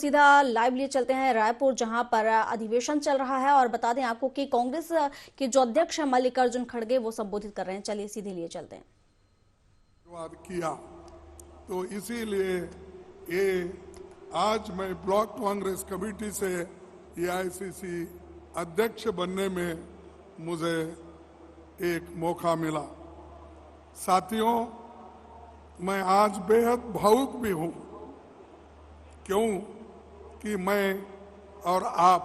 सीधा लाइव लिए चलते हैं रायपुर, जहां पर अधिवेशन चल रहा है और बता दें आपको कि कांग्रेस के जो अध्यक्ष हैं मल्लिकार्जुन खड़गे वो संबोधित कर रहे हैं। चलिए सीधे लिए चलते हैं। किया तो इसीलिए ये आज मैं ब्लॉक कांग्रेस कमेटी से एआईसीसी अध्यक्ष बनने में मुझे एक मौका मिला। साथियों, मैं आज बेहद भावुक भी हूं। क्यों कि मैं और आप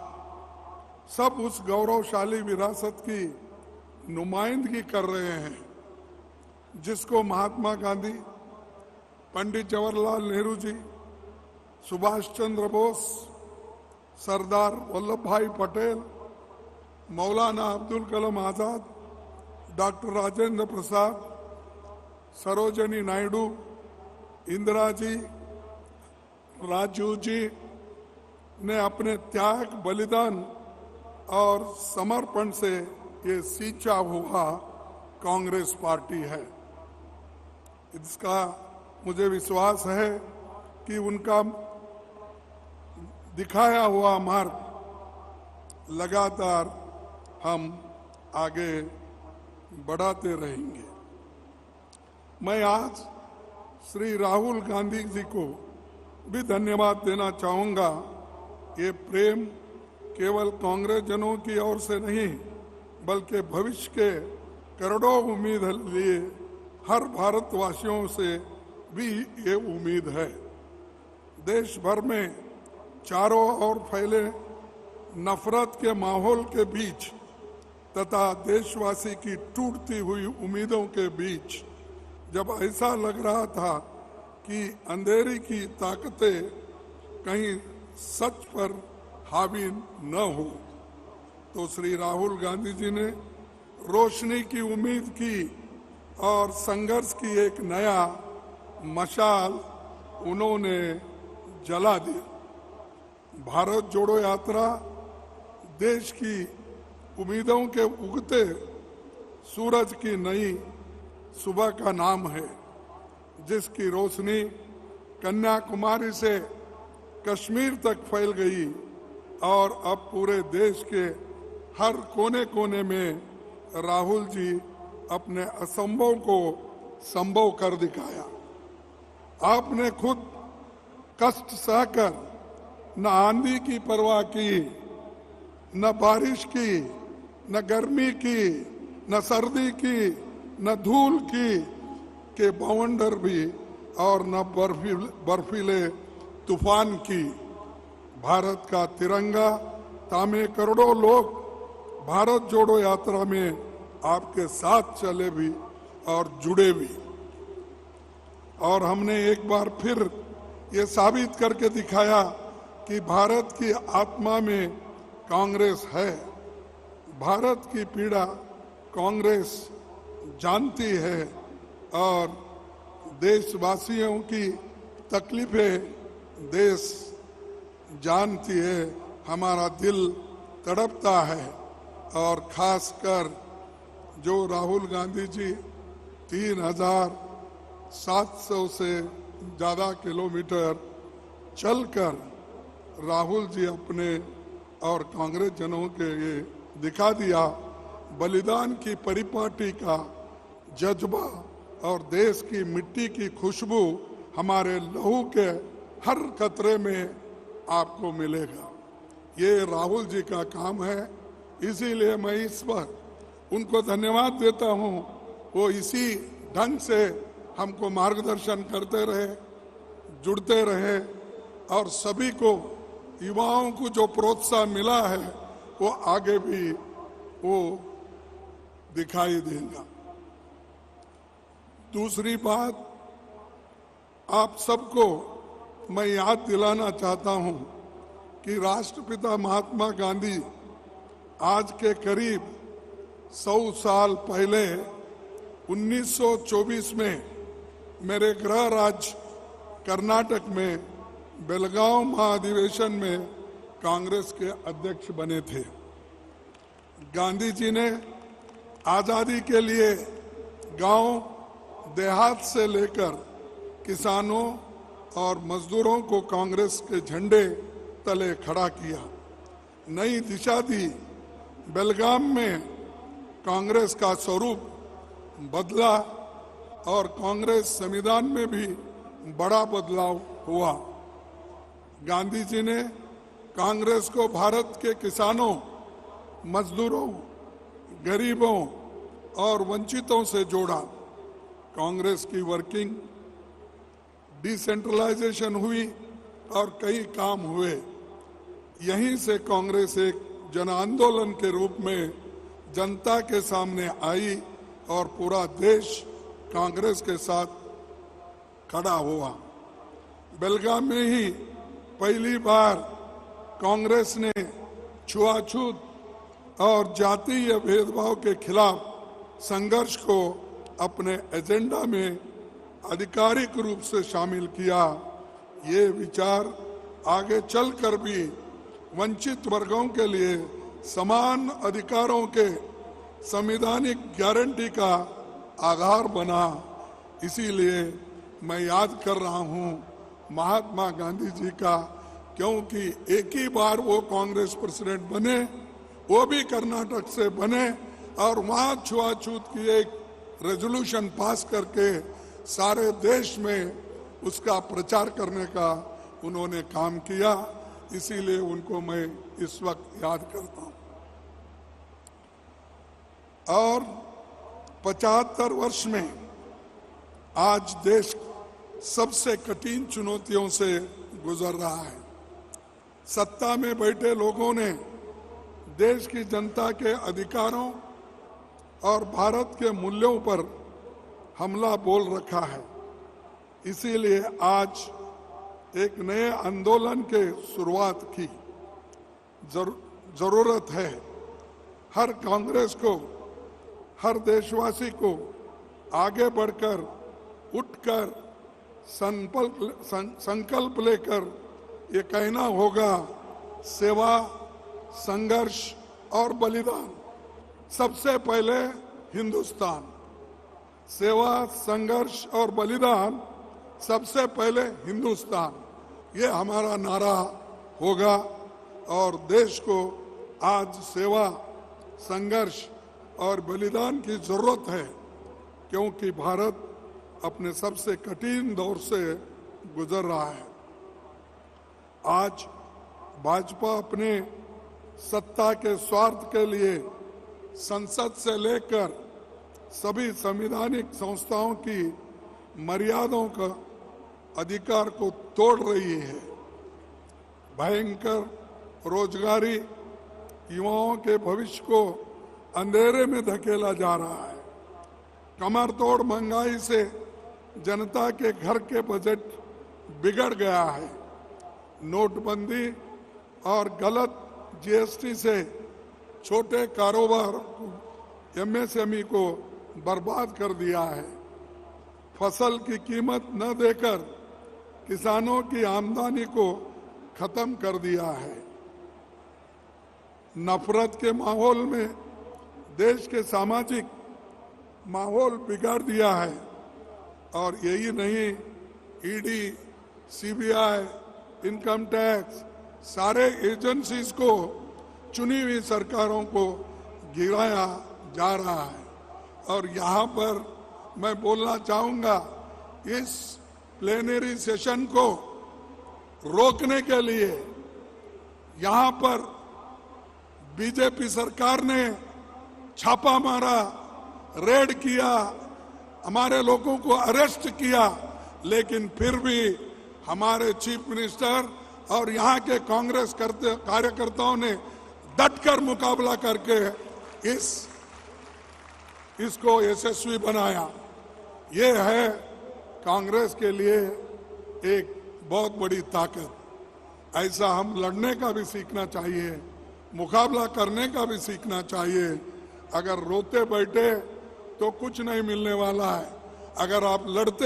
सब उस गौरवशाली विरासत की नुमाइंदगी कर रहे हैं जिसको महात्मा गांधी, पंडित जवाहरलाल नेहरू जी, सुभाष चंद्र बोस, सरदार वल्लभ भाई पटेल, मौलाना अब्दुल कलाम आजाद, डॉक्टर राजेंद्र प्रसाद, सरोजिनी नायडू, इंदिरा जी, राजीव जी ने अपने त्याग, बलिदान और समर्पण से ये सींचा हुआ कांग्रेस पार्टी है। इसका मुझे विश्वास है कि उनका दिखाया हुआ मार्ग लगातार हम आगे बढ़ाते रहेंगे। मैं आज श्री राहुल गांधी जी को भी धन्यवाद देना चाहूंगा। ये प्रेम केवल कांग्रेस जनों की ओर से नहीं, बल्कि भविष्य के करोड़ों उम्मीद लिए हर भारतवासियों से भी ये उम्मीद है। देश भर में चारों ओर फैले नफरत के माहौल के बीच तथा देशवासी की टूटती हुई उम्मीदों के बीच जब ऐसा लग रहा था कि अंधेरी की ताकतें कहीं सच पर हावी न हो, तो श्री राहुल गांधी जी ने रोशनी की उम्मीद की और संघर्ष की एक नया मशाल उन्होंने जला दी। भारत जोड़ो यात्रा देश की उम्मीदों के उगते सूरज की नई सुबह का नाम है, जिसकी रोशनी कन्याकुमारी से कश्मीर तक फैल गई और अब पूरे देश के हर कोने कोने में राहुल जी अपने असंभव को संभव कर दिखाया। आपने खुद कष्ट सहकर न आंधी की परवाह की, न बारिश की, न गर्मी की, न सर्दी की, न धूल की के बवंडर भी और न बर्फीले तूफान की। भारत का तिरंगा तामे करोड़ों लोग भारत जोड़ो यात्रा में आपके साथ चले भी और जुड़े भी। और हमने एक बार फिर ये साबित करके दिखाया कि भारत की आत्मा में कांग्रेस है। भारत की पीड़ा कांग्रेस जानती है और देशवासियों की तकलीफें देश जानती है। हमारा दिल तड़पता है और खासकर जो राहुल गांधी जी 3700 से ज़्यादा किलोमीटर चलकर राहुल जी अपने और कांग्रेस जनों के लिए दिखा दिया बलिदान की परिपाटी का जज्बा और देश की मिट्टी की खुशबू हमारे लहू के हर कतरे में आपको मिलेगा। ये राहुल जी का काम है, इसीलिए मैं इस पर उनको धन्यवाद देता हूँ। वो इसी ढंग से हमको मार्गदर्शन करते रहे, जुड़ते रहे और सभी को, युवाओं को जो प्रोत्साहन मिला है वो आगे भी वो दिखाई देगा। दूसरी बात, आप सबको मैं याद दिलाना चाहता हूं कि राष्ट्रपिता महात्मा गांधी आज के करीब 100 साल पहले 1924 में मेरे गृह राज्य कर्नाटक में बेलगांव महाधिवेशन में कांग्रेस के अध्यक्ष बने थे। गांधी जी ने आजादी के लिए गांव देहात से लेकर किसानों, और मजदूरों को कांग्रेस के झंडे तले खड़ा किया, नई दिशा दी। बेलगाम में कांग्रेस का स्वरूप बदला और कांग्रेस संविधान में भी बड़ा बदलाव हुआ। गांधी जी ने कांग्रेस को भारत के किसानों, मजदूरों, गरीबों और वंचितों से जोड़ा। कांग्रेस की वर्किंग, डिसेंट्रलाइजेशन हुई और कई काम हुए। यहीं से कांग्रेस एक जन आंदोलन के रूप में जनता के सामने आई और पूरा देश कांग्रेस के साथ खड़ा हुआ। बेलगाम में ही पहली बार कांग्रेस ने छुआछूत और जातीय भेदभाव के खिलाफ संघर्ष को अपने एजेंडा में आधिकारिक रूप से शामिल किया। ये विचार आगे चलकर भी वंचित वर्गों के लिए समान अधिकारों के संवैधानिक गारंटी का आधार बना। इसीलिए मैं याद कर रहा हूं महात्मा गांधी जी का, क्योंकि एक ही बार वो कांग्रेस प्रेसिडेंट बने, वो भी कर्नाटक से बने और वहां छुआछूत की एक रेजोल्यूशन पास करके सारे देश में उसका प्रचार करने का उन्होंने काम किया। इसीलिए उनको मैं इस वक्त याद करता हूं। और 75 वर्ष में आज देश सबसे कठिन चुनौतियों से गुजर रहा है। सत्ता में बैठे लोगों ने देश की जनता के अधिकारों और भारत के मूल्यों पर हमला बोल रखा है। इसीलिए आज एक नए आंदोलन के शुरुआत की जरूरत है। हर कांग्रेस को, हर देशवासी को आगे बढ़कर, उठकर संकल्प लेकर ये कहना होगा, सेवा, संघर्ष और बलिदान। सबसे पहले हिंदुस्तान, सेवा, संघर्ष और बलिदान, सबसे पहले हिंदुस्तान, ये हमारा नारा होगा। और देश को आज सेवा, संघर्ष और बलिदान की जरूरत है, क्योंकि भारत अपने सबसे कठिन दौर से गुजर रहा है। आज भाजपा अपने सत्ता के स्वार्थ के लिए संसद से लेकर सभी संवैधानिक संस्थाओं की मर्यादाओं का अधिकार को तोड़ रही है। भयंकर रोजगारी, युवाओं के भविष्य को अंधेरे में धकेला जा रहा है। कमर तोड़ महंगाई से जनता के घर के बजट बिगड़ गया है। नोटबंदी और गलत जीएसटी से छोटे कारोबार, एमएसएमई को बर्बाद कर दिया है। फसल की कीमत न देकर किसानों की आमदनी को खत्म कर दिया है। नफरत के माहौल में देश के सामाजिक माहौल बिगाड़ दिया है। और यही नहीं, ईडी, सीबीआई, इनकम टैक्स, सारे एजेंसीज को चुनी हुई सरकारों को गिराया जा रहा है। और यहाँ पर मैं बोलना चाहूंगा, इस प्लेनरी सेशन को रोकने के लिए यहाँ पर बीजेपी सरकार ने छापा मारा, रेड किया, हमारे लोगों को अरेस्ट किया, लेकिन फिर भी हमारे चीफ मिनिस्टर और यहाँ के कांग्रेस कार्यकर्ताओं ने डटकर मुकाबला करके इसको यशस्वी बनाया। ये है कांग्रेस के लिए एक बहुत बड़ी ताकत। ऐसा हम लड़ने का भी सीखना चाहिए, मुकाबला करने का भी सीखना चाहिए। अगर रोते बैठे तो कुछ नहीं मिलने वाला है। अगर आप लड़ते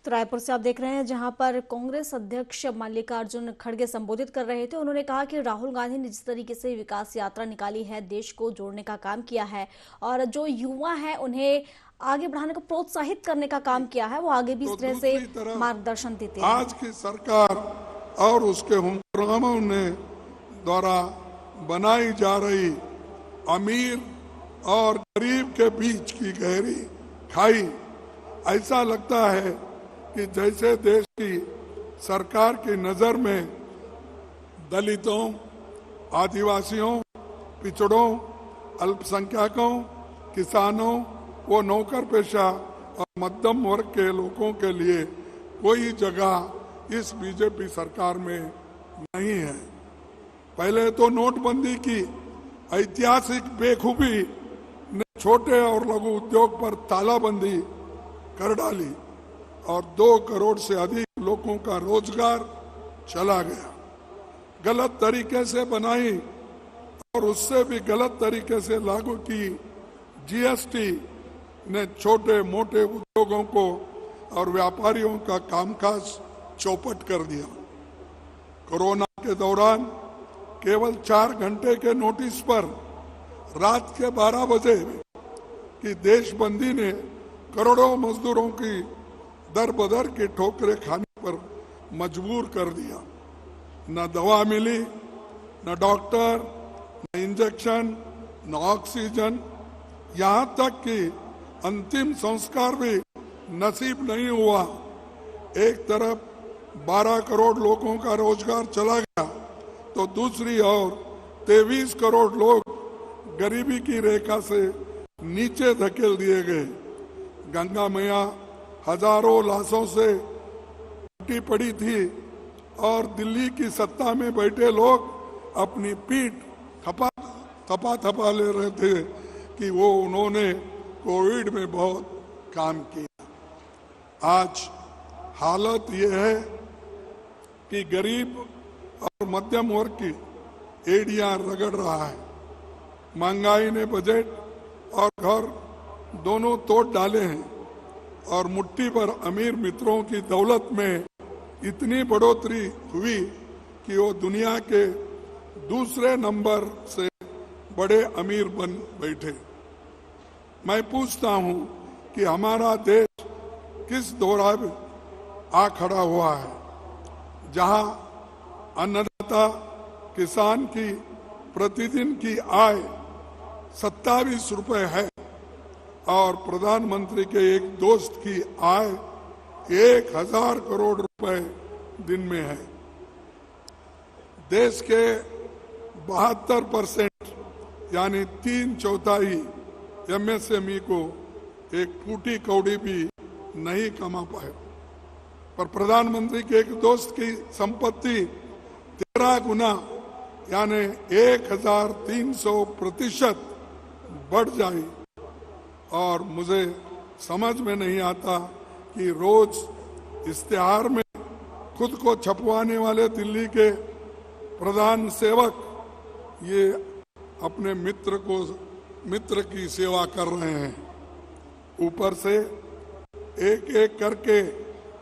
तो रायपुर से आप देख रहे हैं, जहां पर कांग्रेस अध्यक्ष मल्लिकार्जुन खड़गे संबोधित कर रहे थे। उन्होंने कहा कि राहुल गांधी ने जिस तरीके से विकास यात्रा निकाली है, देश को जोड़ने का काम किया है और जो युवा है उन्हें आगे बढ़ाने को प्रोत्साहित करने का काम किया है, वो आगे भी इस तरह से मार्गदर्शन देते हैं। आज की सरकार और उसके हुक्मरानों ने द्वारा बनाई जा रही अमीर और गरीब के बीच की गहरी खाई, ऐसा लगता है कि जैसे देश की सरकार की नजर में दलितों, आदिवासियों, पिछड़ों, अल्पसंख्यकों, किसानों, वो नौकर पेशा और मध्यम वर्ग के लोगों के लिए कोई जगह इस बीजेपी सरकार में नहीं है। पहले तो नोटबंदी की ऐतिहासिक बेखूबी ने छोटे और लघु उद्योग पर तालाबंदी कर डाली और 2 करोड़ से अधिक लोगों का रोजगार चला गया। गलत तरीके से बनाई और उससे भी गलत तरीके से लागू की जीएसटी ने छोटे मोटे उद्योगों को और व्यापारियों का कामकाज चौपट कर दिया। कोरोना के दौरान केवल 4 घंटे के नोटिस पर रात के 12 बजे की देशबंदी ने करोड़ों मजदूरों की दर बदर की ठोकरें खाने पर मजबूर कर दिया। न दवा मिली, न डॉक्टर, न इंजेक्शन, न ऑक्सीजन, यहाँ तक कि अंतिम संस्कार भी नसीब नहीं हुआ। एक तरफ 12 करोड़ लोगों का रोजगार चला गया तो दूसरी ओर 23 करोड़ लोग गरीबी की रेखा से नीचे धकेल दिए गए। गंगा मैया हजारों लाशों से टूटी पड़ी थी और दिल्ली की सत्ता में बैठे लोग अपनी पीठ थपा ले रहे थे कि वो उन्होंने कोविड में बहुत काम किया। आज हालत ये है कि गरीब और मध्यम वर्ग की एड़ियां रगड़ रहा है। महंगाई ने बजट और घर दोनों तोड़ डाले हैं और मुट्ठी पर अमीर मित्रों की दौलत में इतनी बढ़ोतरी हुई कि वो दुनिया के दूसरे नंबर से बड़े अमीर बन बैठे। मैं पूछता हूं कि हमारा देश किस दौरा में आ खड़ा हुआ है, जहां अन्नदाता किसान की प्रतिदिन की आय 27 रुपए है और प्रधानमंत्री के एक दोस्त की आय 1000 करोड़ रुपए दिन में है। देश के 72% यानी 3/4 एमएसएमई को एक फूटी कौड़ी भी नहीं कमा पाए, पर प्रधानमंत्री के एक दोस्त की संपत्ति 13 गुना यानी 1300% बढ़ जाए। और मुझे समझ में नहीं आता कि रोज इश्तिहार में खुद को छपवाने वाले दिल्ली के प्रधान सेवक ये अपने मित्र की सेवा कर रहे हैं। ऊपर से एक एक करके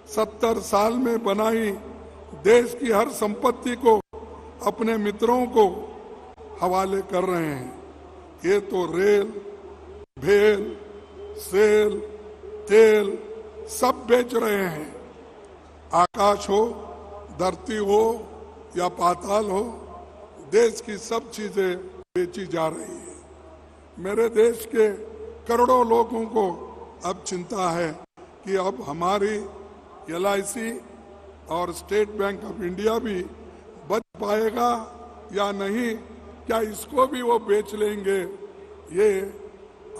70 साल में बनाई देश की हर संपत्ति को अपने मित्रों को हवाले कर रहे हैं। ये तो रेल, भेल, सेल, तेल सब बेच रहे हैं। आकाश हो, धरती हो या पाताल हो, देश की सब चीजें बेची जा रही है। मेरे देश के करोड़ों लोगों को अब चिंता है कि अब हमारी LIC और स्टेट बैंक ऑफ इंडिया भी बच पाएगा या नहीं, क्या इसको भी वो बेच लेंगे। ये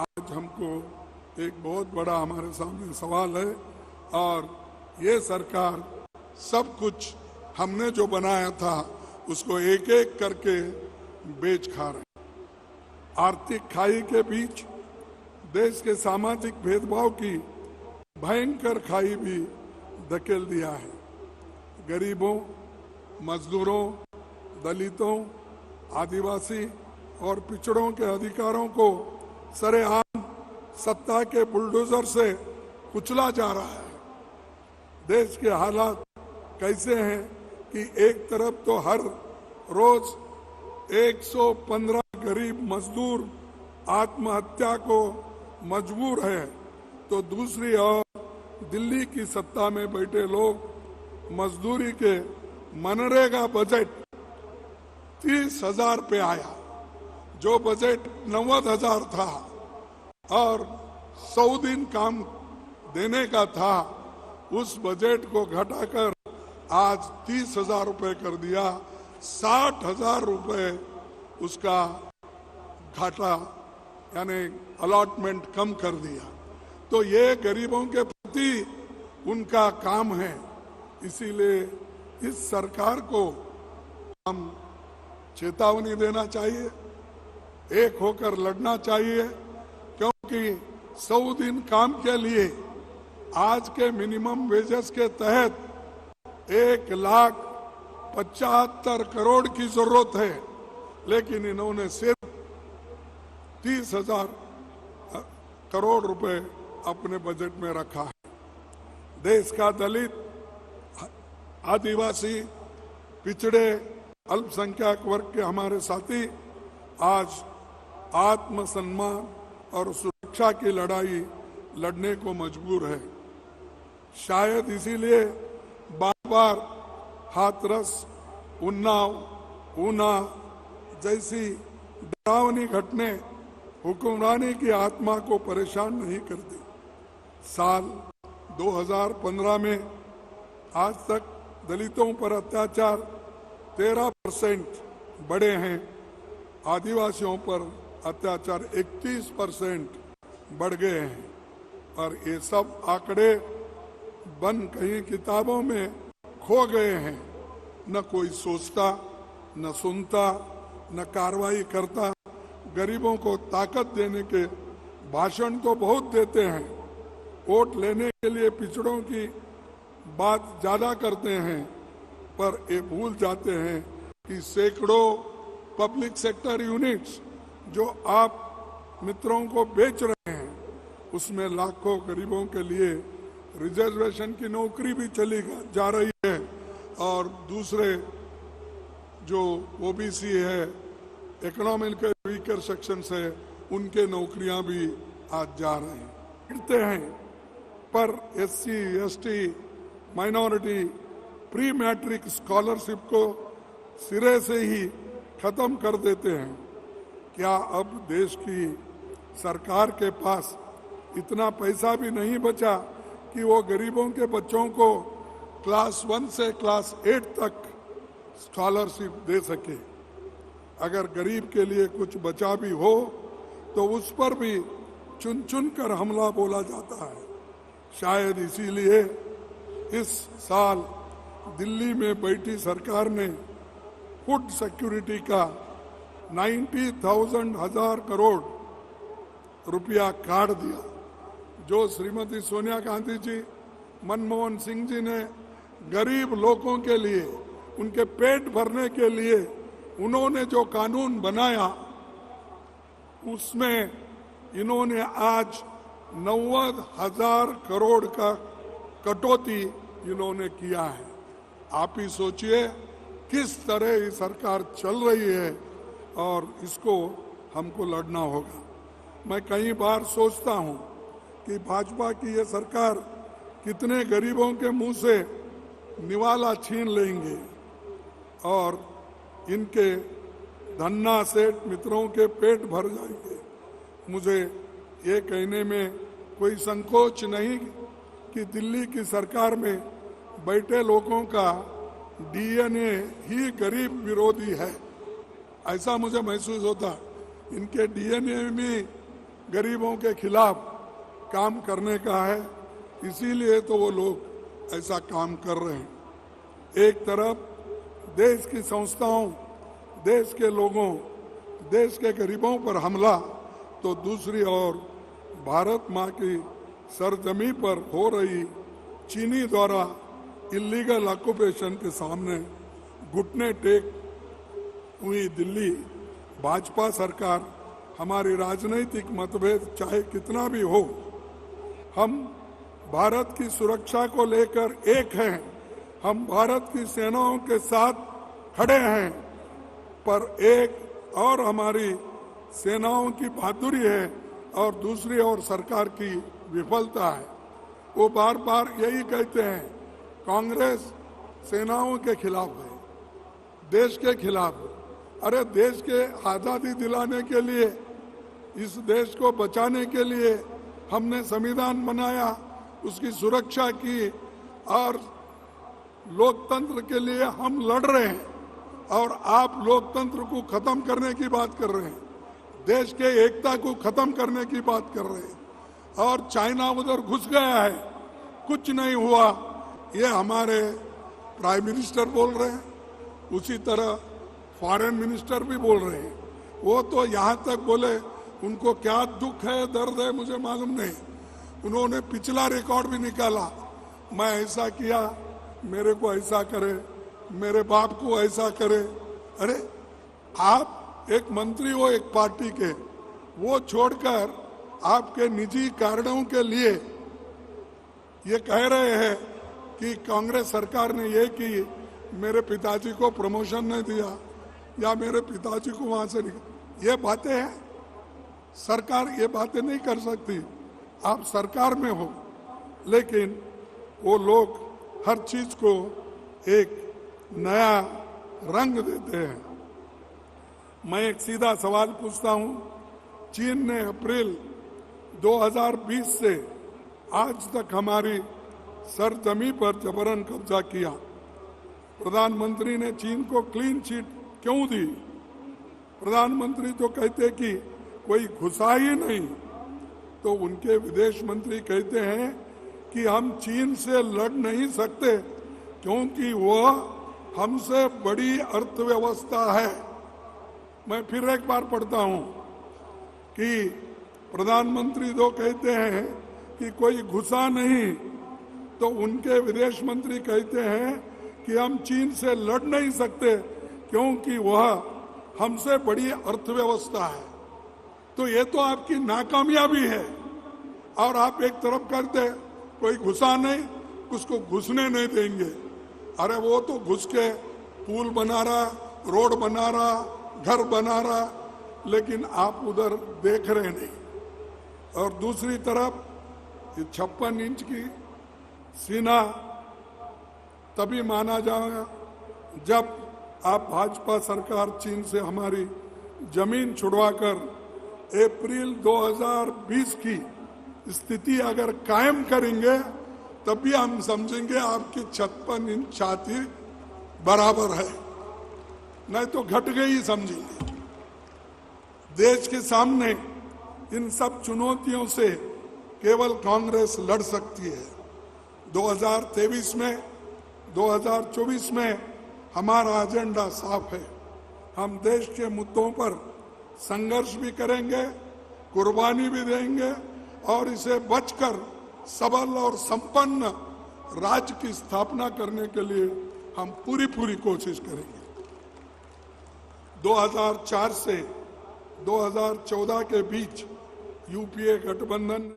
आज हमको एक बहुत बड़ा हमारे सामने सवाल है और ये सरकार सब कुछ हमने जो बनाया था उसको एक एक करके बेच खा रहे। आर्थिक खाई के बीच देश के सामाजिक भेदभाव की भयंकर खाई भी धकेल दिया है। गरीबों, मजदूरों, दलितों, आदिवासी और पिछड़ों के अधिकारों को सरेआम सत्ता के बुलडोजर से कुचला जा रहा है। देश के हालात कैसे हैं कि एक तरफ तो हर रोज 115 गरीब मजदूर आत्महत्या को मजबूर है, तो दूसरी ओर दिल्ली की सत्ता में बैठे लोग मजदूरी के मनरेगा बजट 30,000 पे आया, जो बजट 90,000 था और 100 दिन काम देने का था, उस बजट को घटाकर आज 30,000 रुपए कर दिया। 60,000 रुपए उसका घाटा यानी अलॉटमेंट कम कर दिया। तो ये गरीबों के प्रति उनका काम है, इसीलिए इस सरकार को हम चेतावनी देना चाहिए, एक होकर लड़ना चाहिए, क्योंकि 100 दिन काम के लिए आज के मिनिमम वेजेस के तहत 1,75,000 करोड़ की जरूरत है, लेकिन इन्होंने सिर्फ 30,000 करोड़ रुपए अपने बजट में रखा है। देश का दलित, आदिवासी, पिछड़े, अल्पसंख्यक वर्ग के हमारे साथी आज आत्मसम्मान और सुरक्षा की लड़ाई लड़ने को मजबूर है। शायद इसीलिए बार बार हाथरस, उन्नाव, ऊना जैसी डरावनी घटनाएं हुक्मरानी की आत्मा को परेशान नहीं करती। साल 2015 में आज तक दलितों पर अत्याचार 13% बढ़े हैं, आदिवासियों पर अत्याचार 31% बढ़ गए हैं, और ये सब आंकड़े बन कहीं किताबों में खो गए हैं। न कोई सोचता, न सुनता, न कार्रवाई करता। गरीबों को ताकत देने के भाषण तो बहुत देते हैं, वोट लेने के लिए पिछड़ों की बात ज्यादा करते हैं, पर ये भूल जाते हैं कि सैकड़ों पब्लिक सेक्टर यूनिट्स जो आप मित्रों को बेच रहे हैं, उसमें लाखों गरीबों के लिए रिजर्वेशन की नौकरी भी चली जा रही है, और दूसरे जो ओबीसी है, इकोनॉमिकल वीकर सेक्शन है, उनके नौकरियां भी आज जा रहे हैं। पर SC, ST, minority, pre matric scholarship को सिरे से ही खत्म कर देते हैं। क्या अब देश की सरकार के पास इतना पैसा भी नहीं बचा कि वो गरीबों के बच्चों को क्लास 1 से क्लास 8 तक स्कॉलरशिप दे सके? अगर गरीब के लिए कुछ बचा भी हो तो उस पर भी चुन चुन कर हमला बोला जाता है। शायद इसीलिए इस साल दिल्ली में बैठी सरकार ने फूड सिक्योरिटी का 90,000 करोड़ रुपया काट दिया। जो श्रीमती सोनिया गांधी जी, मनमोहन सिंह जी ने गरीब लोगों के लिए, उनके पेट भरने के लिए उन्होंने जो कानून बनाया, उसमें इन्होंने आज 90,000 करोड़ का कटौती इन्होंने किया है। आप ही सोचिए किस तरह ये सरकार चल रही है, और इसको हमको लड़ना होगा। मैं कई बार सोचता हूं कि भाजपा की ये सरकार कितने गरीबों के मुंह से निवाला छीन लेंगे और इनके धन्ना सेठ मित्रों के पेट भर जाएंगे। मुझे ये कहने में कोई संकोच नहीं कि दिल्ली की सरकार में बैठे लोगों का डीएनए ही गरीब विरोधी है, ऐसा मुझे महसूस होता। इनके डीएनए में गरीबों के खिलाफ काम करने का है, इसीलिए तो वो लोग ऐसा काम कर रहे हैं। एक तरफ देश की संस्थाओं, देश के लोगों, देश के गरीबों पर हमला, तो दूसरी ओर भारत माँ की सरजमी पर हो रही चीनी द्वारा इलीगल ऑक्यूपेशन के सामने घुटने टेक हुई दिल्ली भाजपा सरकार। हमारी राजनीतिक मतभेद चाहे कितना भी हो, हम भारत की सुरक्षा को लेकर एक हैं। हम भारत की सेनाओं के साथ खड़े हैं, पर एक और हमारी सेनाओं की बहादुरी है और दूसरी ओर सरकार की विफलता है। वो बार बार यही कहते हैं, कांग्रेस सेनाओं के खिलाफ है, देश के खिलाफ है। अरे देश के आजादी दिलाने के लिए, इस देश को बचाने के लिए हमने संविधान बनाया, उसकी सुरक्षा की और लोकतंत्र के लिए हम लड़ रहे हैं, और आप लोकतंत्र को खत्म करने की बात कर रहे हैं, देश के एकता को खत्म करने की बात कर रहे हैं, और चाइना उधर घुस गया है, कुछ नहीं हुआ, ये हमारे प्राइम मिनिस्टर बोल रहे हैं। उसी तरह फॉरेन मिनिस्टर भी बोल रहे हैं। वो तो यहाँ तक बोले, उनको क्या दुख है, दर्द है, मुझे मालूम नहीं। उन्होंने पिछला रिकॉर्ड भी निकाला, मैं ऐसा किया, मेरे को ऐसा करे, मेरे बाप को ऐसा करे। अरे आप एक मंत्री हो एक पार्टी के, वो छोड़कर आपके निजी कारणों के लिए ये कह रहे हैं कि कांग्रेस सरकार ने ये की, मेरे पिताजी को प्रमोशन नहीं दिया या मेरे पिताजी को वहां से निकाल। ये बातें हैं, सरकार ये बातें नहीं कर सकती। आप सरकार में हो, लेकिन वो लोग हर चीज को एक नया रंग देते हैं। मैं एक सीधा सवाल पूछता हूं, चीन ने अप्रैल 2020 से आज तक हमारी सरजमी पर जबरन कब्जा किया। प्रधानमंत्री ने चीन को क्लीन चिट क्यों दी? प्रधानमंत्री तो कहते कि कोई घुसा ही नहीं, तो उनके विदेश मंत्री कहते हैं कि हम चीन से लड़ नहीं सकते क्योंकि वह हमसे बड़ी अर्थव्यवस्था है। मैं फिर एक बार पढ़ता हूं कि प्रधानमंत्री तो कहते हैं कि कोई घुसा नहीं, तो उनके विदेश मंत्री कहते हैं कि हम चीन से लड़ नहीं सकते क्योंकि वह हमसे बड़ी अर्थव्यवस्था है। तो ये तो आपकी नाकामयाबी है। और आप एक तरफ करते, कोई घुसा नहीं, उसको घुसने नहीं देंगे। अरे वो तो घुस के पुल बना रहा, रोड बना रहा, घर बना रहा, लेकिन आप उधर देख रहे नहीं। और दूसरी तरफ ये 56 इंच की सीना तभी माना जाएगा जब आप भाजपा सरकार चीन से हमारी जमीन छुड़वाकर अप्रैल 2020 की स्थिति अगर कायम करेंगे, तभी हम समझेंगे आपकी 56 इंच छाती बराबर है, नहीं तो घट गई समझेंगे। देश के सामने इन सब चुनौतियों से केवल कांग्रेस लड़ सकती है। 2023 में, 2024 में हमारा एजेंडा साफ है। हम देश के मुद्दों पर संघर्ष भी करेंगे, कुर्बानी भी देंगे, और इसे बचकर सबल और संपन्न राज्य की स्थापना करने के लिए हम पूरी कोशिश करेंगे। 2004 से 2014 के बीच यूपीए गठबंधन